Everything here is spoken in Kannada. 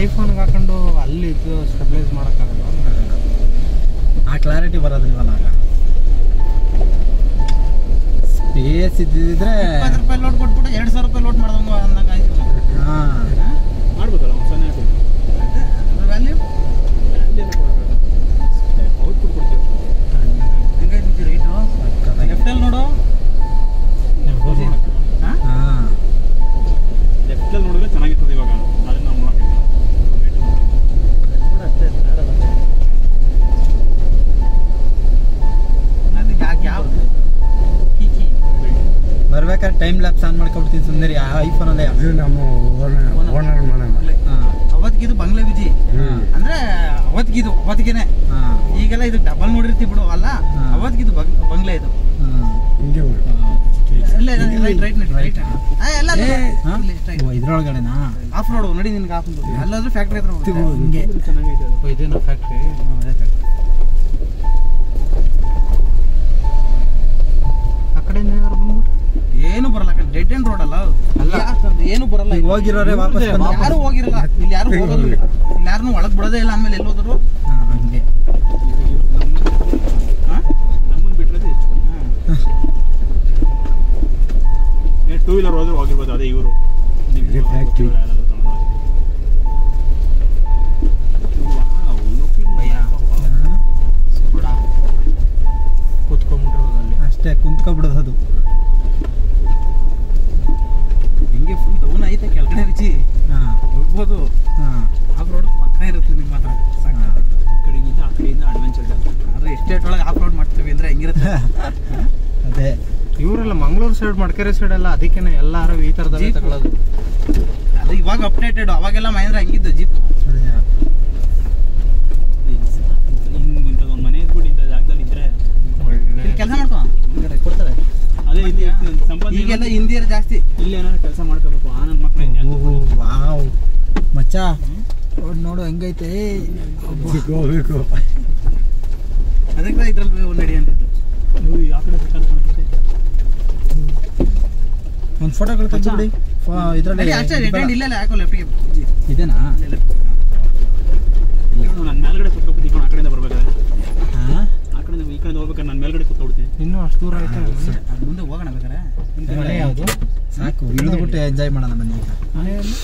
ಐಫೋನ್ಗೆ ಹಾಕೊಂಡು ಅಲ್ಲಿ ಇದು ಸ್ಟೆಬಿಲೈಸ್ ಮಾಡೋಕ್ಕಾಗಲ್ಲ. ಆ ಕ್ಲಾರಿಟಿ ಬರೋದಿಲ್ವಲ್ಲ ಆಗ. ಸ್ಪೇಸ್ ಇದ್ದಿದ್ರೆ 20 ರೂಪಾಯಿ ಲೋಡ್ ಕೊಟ್ಬಿಟ್ಟು 2000 ರೂಪಾಯಿ ಲೋಡ್ ಮಾಡ್ದಂಗೆ ಅಂದಂಗೆ ಆಯ್ತು. ಹಾಂ ಮಾಡ್ಬೋದಲ್ಲ ಒಂದು ಸಣ್ಣ ವ್ಯಾಲ್ಯೂ ಔಟ್ಪುಟ್ ಕೊಡ್ತೀವಿ. ಹೆಂಗೈತಿ ರೈಟು? ಲೆಫ್ಟಲ್ಲಿ ನೋಡು. ಹಾಂ ಲೆಫ್ಟಲ್ಲಿ ನೋಡಿದ್ರೆ ಚೆನ್ನಾಗಿರ್ತದೆ ಇವಾಗ. ಅದನ್ನ ನಾವು ನೋಡೋಕ್ಕಿಲ್ಲ. ಅದಕ್ಕೆ ಯಾವ ಬರ್ಬೇಕಾದ್ರೆ ಟೈಮ್ ಲ್ಯಾಪ್ಸ್ ಆನ್ ಮಾಡ್ಕೊಬಿಡ್ತೀನಿ ಸುಂದರಿ ಆ ಐಫೋನಲ್ಲೇ. ನಮ್ಮ ಓನರ್ ಮನೆ. ಅವತ್ತಿಗಿದು ಬಂಗ್ಲೆ ವಿಜಿ ಅಂದ್ರೆ ಅವತ್ತಿಗೆನೆ. ಈಗೆಲ್ಲ ಇದು ಡಬಲ್ ನೋಡಿರ್ತಿ ಬಿಡು ಅಲ್ಲ. ಅವತ್ತಿಗಿದು ಬಂಗ್ಲೆ ಇದು. ಇದ್ರೊಳಗಡೆನಾ ಆಫ್ ರೋಡ್ ನೋಡಿ ನಿನ್ಗೆ ಆಫ್ ಅಲ್ಲಾದ್ರೂ ಫ್ಯಾಕ್ಟ್ರಿ ಹತ್ರ ಹಿಂಗೆ ಚೆನ್ನಾಗೈತೆ. ಇದೇನಾ ಫ್ಯಾಕ್ಟ್ರಿ? ಆ ಕಡೆಯಿಂದ ಏನಾರು ಬಂದ್ಬಿಟ್ಟು ಏನು ಬರಲ್ಲ. ಡೆಡ್ ಎಂಡ್ ರೋಡ್ ಅಲ್ಲ ಏನು ಬರಲ್ಲ. ಹೋಗಿರೋರೆ ವಾಪಸ್ ಯಾರು ಹೋಗಿರಲ್ಲ. ಇಲ್ಲಿ ಯಾರು ಹೋಗೋದು ಇಲ್ಲ. ಇಲ್ಲಿ ಯಾರನ್ನೂ ಒಳಗೆ ಬಿಡೋದೇ ಇಲ್ಲ. ಆಮೇಲೆ ಎಲ್ಲಿ ಹೋದ್ರು ಹಂಗೆ ನಮ್ಮನ್ನು ಬಿಟ್ಟರೆ ಹೆಚ್ಚು. ಟೂ ವೀಲರ್ ಹೋದ್ರೆ ಹೋಗಿರ್ಬೋದು. ಅದೇ ಇವರು ಕೂತ್ಕೊಂಡ್ಬಿಟ್ಟಿರೋದಲ್ಲಿ ಅಷ್ಟೇ ಕುಂತ್ಕೊಬಿಡೋದು. ಅದು ಹಿಂಗೆ ಫುಲ್ ಡೌನ್ ಐತೆ ಕೆಳಗಡೆ ರುಚಿ. ಹಾಂ ಹೋಗ್ಬೋದು. ಹಾಂ ಆಫ್ ರೋಡ್ ಪಕ್ಕ ಇರುತ್ತೆ ನಿಮ್ಮ ಹತ್ರ. ಕಡೆಯಿಂದ ಆ ಕಡೆಯಿಂದ ಅಡ್ವೆಂಚರ್ ಜಾಸ್ತಿ. ಆದರೆ ಎಸ್ಟೇಟ್ ಒಳಗೆ ಆಫ್ ರೋಡ್ ಮಾಡ್ತೀವಿ ಅಂದರೆ ಹೆಂಗಿರುತ್ತೆ? ಅದೇ ಇವರೆಲ್ಲ ಮಂಗಳೂರು ಸೈಡ್ ಮಡಿಕೇರಿ ಸೈಡ್ ಎಲ್ಲ ಅದಕ್ಕೇನೆ ಎಲ್ಲಾರು ಈ ಥರದಲ್ಲೇ ತಗೊಳ್ಳೋದು. ಅದು ಇವಾಗ ಅಪ್ಡೇಟೆಡ್. ಅವಾಗೆಲ್ಲ ಮಹೇಂದ್ರ ಹಂಗಿದ್ದು ಜೀಪ್. ಹಿಂಗೆ ಒಂದು ಮನೆ ಇದ್ಬಿಟ್ಟು ಇಂಥ ಜಾಗದಲ್ಲಿ ಇದ್ರೆ ಇಲ್ಲಿ ಕೆಲಸ ಮಾಡ್ಕೊ ಕೊಡ್ತಾರೆ. ಅದೇ ಸಂಪಾದನೆ. ಈಗೆಲ್ಲ ಹಿಂದಿಯರು ಜಾಸ್ತಿ. ಇಲ್ಲಿ ಏನಾದ್ರು ಕೆಲಸ ಮಾಡ್ಕೋಬೇಕು. ಆ ನನ್ನ ಮಕ್ಕಳು ವಾವ್ ಮಚ್ಚ ನೋಡು ಹೆಂಗೈತೆ. ಅದಕ್ಕೆ ಇದ್ರಲ್ಲಿ ಒಂದು ನಡಿ ಅಂತಿದ್ದು. ಆ ಕಡೆ ಒಂದು ಫೋಟೋಗಳು ತೆಗೆದುಬಿಡಿ ಇದರಲ್ಲಿ. ಅಷ್ಟೇ ರೆಡ್ ಹ್ಯಾಂಡ್ ಇಲ್ಲೆಲ್ಲ ಯಾಕೋ ಲೆಫ್ಟಿಗೆ ಇದೇನಾ? ನಾನು ಮೇಲ್ಗಡೆ ಕೂತ್ಕೊಬಿಡ್ತೀನಿ. ಆ ಕಡೆಯಿಂದ ಬರ್ಬೇಕಾದ್ರೆ ಹಾಂ ಆ ಕಡೆಯಿಂದ ಈ ಕಡೆಯಿಂದ ಹೋಗ್ಬೇಕಾದ್ರೆ ನಾನು ಮೇಲ್ಗಡೆ ಕೂತ್ಕೊಬಿಡ್ತೀನಿ. ಇನ್ನೂ ಅಷ್ಟು ದೂರ ಐತೆ. ಮುಂದೆ ಹೋಗೋಣ ಬೇಕಾರೆ. ಮನೆ ಯಾವುದು? ಸಾಕು ಇಳಿದ್ಬಿಟ್ಟು ಎಂಜಾಯ್ ಮಾಡೋಣ ಬನ್ನಿ. ಈಗ ಮನೆಯಲ್ಲಿ